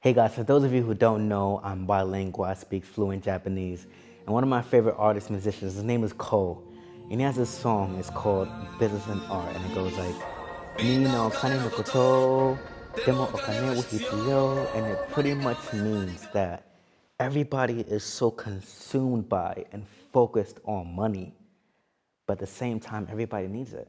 Hey guys, for those of you who don't know, I'm bilingual. I speak fluent Japanese. And one of my favorite artists, musicians, his name is Cole. And he has this song, it's called Business and Art. And it goes like, Ni no kane no koto, demo okane wo hituyo. And it pretty much means that everybody is so consumed by and focused on money. But at the same time, everybody needs it.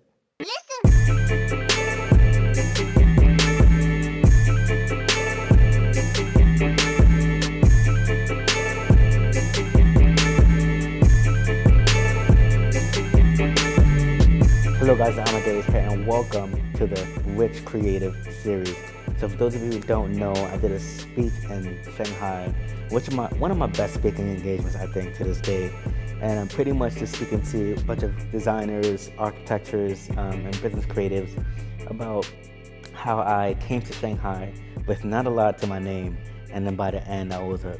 Hello guys, I'm Amadeus here and welcome to the Rich Creative series. So for those of you who don't know, I did a speech in Shanghai, which is one of my best speaking engagements I think to this day. And I'm pretty much just speaking to a bunch of designers, architects, and business creatives about how I came to Shanghai with not a lot to my name, and then by the end I was a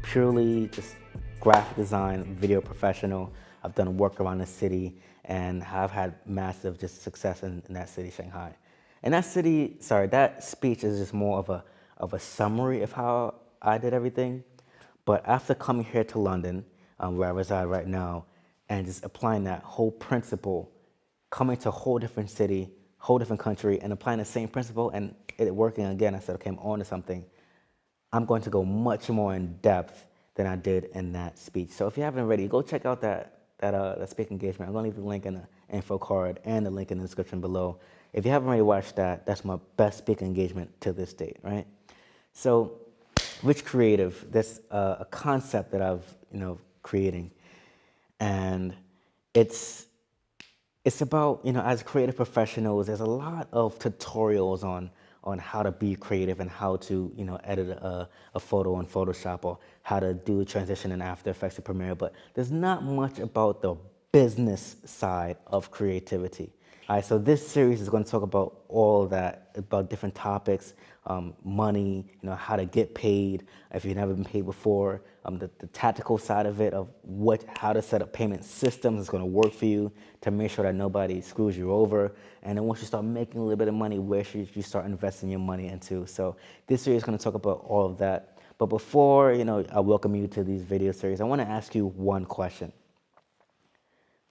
purely just graphic design video professional. I've done work around the city and have had massive just success in that city, Shanghai. And that speech is just more of a summary of how I did everything. But after coming here to London, where I reside right now, and just applying that whole principle, coming to a whole different city, whole different country, and applying the same principle and it working again, I said, okay, I'm on to something. I'm going to go much more in depth than I did in that speech. So if you haven't already, go check out that speaking engagement. I'm going to leave the link in the info card and the link in the description below. If you haven't already watched that, that's my best speaking engagement to this date, right? So, Rich Creative, that's a concept that I've creating, and it's about as creative professionals, there's a lot of tutorials on how to be creative and how to edit a photo in Photoshop, or how to do a transition in After Effects or Premiere, but there's not much about the business side of creativity. All right, so this series is going to talk about all of that, about different topics, money, how to get paid if you've never been paid before, the tactical side of it, of how to set up payment systems that's going to work for you to make sure that nobody screws you over. And then once you start making a little bit of money, where should you start investing your money into? So this series is going to talk about all of that. But before I welcome you to these video series, I want to ask you one question.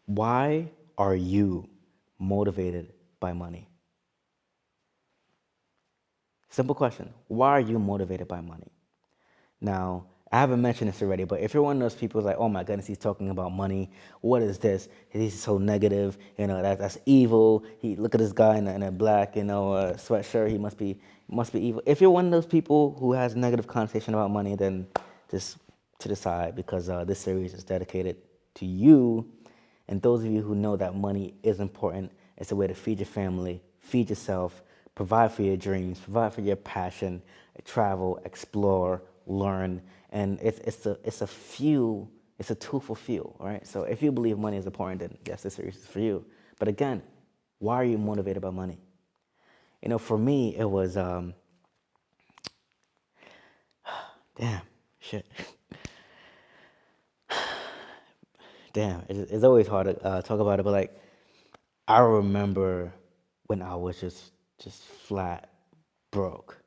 Why are you motivated by money? Simple question. Why are you motivated by money? Now, I haven't mentioned this already, but if you're one of those people who's like, oh my goodness, he's talking about money. What is this? He's so negative. That's evil. Look at this guy in a black, sweatshirt. He must be evil. If you're one of those people who has negative connotation about money, then just to the side, because this series is dedicated to you. And those of you who know that money is important, it's a way to feed your family, feed yourself, provide for your dreams, provide for your passion, travel, explore, learn, and it's a fuel, it's a tool for fuel, right? So if you believe money is important, then yes, this series is for you. But again, why are you motivated by money? For me, it was, damn, shit. Damn, it's always hard to talk about it, but like, I remember when I was just flat broke.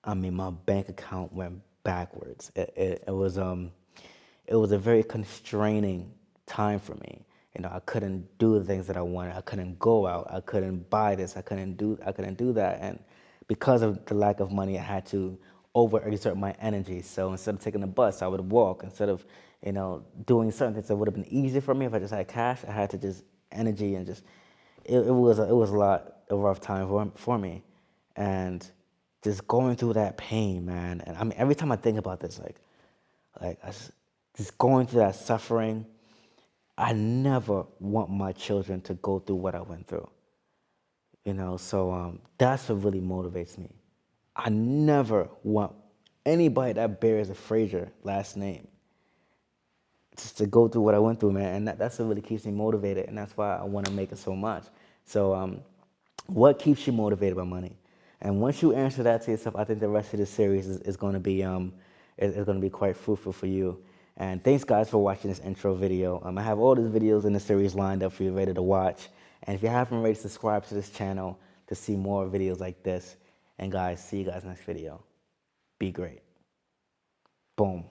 I mean, my bank account went backwards. It was a very constraining time for me. I couldn't do the things that I wanted. I couldn't go out. I couldn't buy this. I couldn't do that. And because of the lack of money, I had to overexert my energy. So instead of taking the bus, I would walk. Instead of doing certain things that would have been easier for me if I just had cash, I had to just energy and just it was a lot of rough time for me, and just going through that pain, man. And I mean, every time I think about this, just going through that suffering, I never want my children to go through what I went through. So that's what really motivates me. I never want anybody that bears a Fraser last name just to go through what I went through, man. And that's what really keeps me motivated, and that's why I want to make it so much. So what keeps you motivated by money? And once you answer that to yourself, I think the rest of this series is going to be quite fruitful for you. And thanks, guys, for watching this intro video. I have all these videos in the series lined up for you, ready to watch. And if you haven't already, subscribe to this channel to see more videos like this. And guys, see you guys next video. be great. Boom.